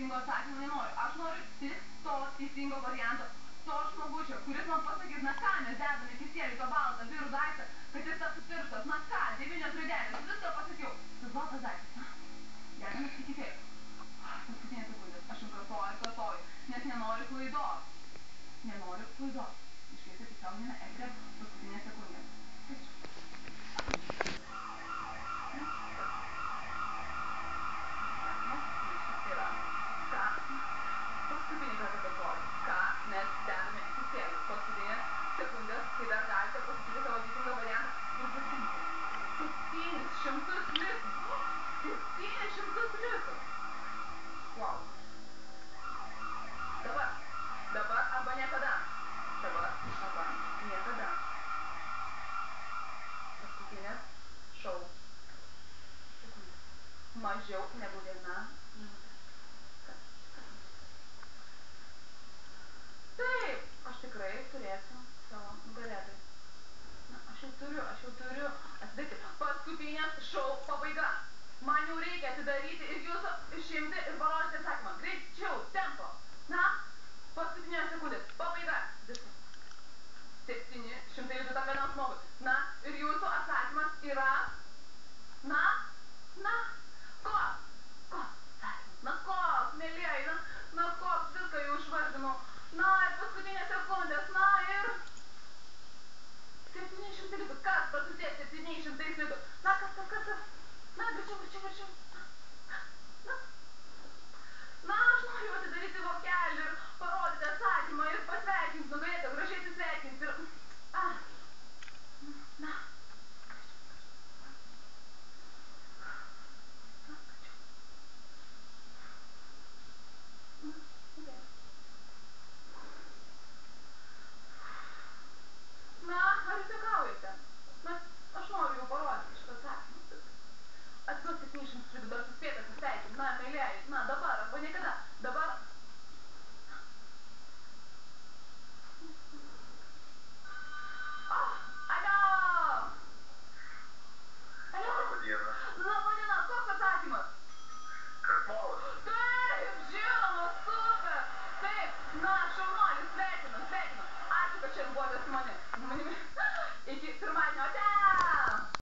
teisingo atsakymo nenoriu. Aš noriu tik to teisingo varianto. To žmogučio, kuris man pasakys, na ką mes dedame kisieliui to baltą vyrų daiktą, kad jis tas sutirštas, na ką, 9 raidelės, viską pasakiau. Tas baltas daiktas, na, dedame į kisielių. Paskutinės sekundės, aš jums kartoju, nes nenoriu klaidos. Nenoriu klaidos. Iškviesti tiesioginėme etere paskutinės sekundės. Kas čia? Paskutinį kartą kartuoju. Ką mes dedame į kisielių? Paskutinės sekundės, kai dar galite pasakyti savo teisingą variantą ir pasiimti 700 litų. 700 litų. Wow. Dabar arba niekada. Dabar arba niekada. Paskutinės šou sekundės. Mažiau negu 9.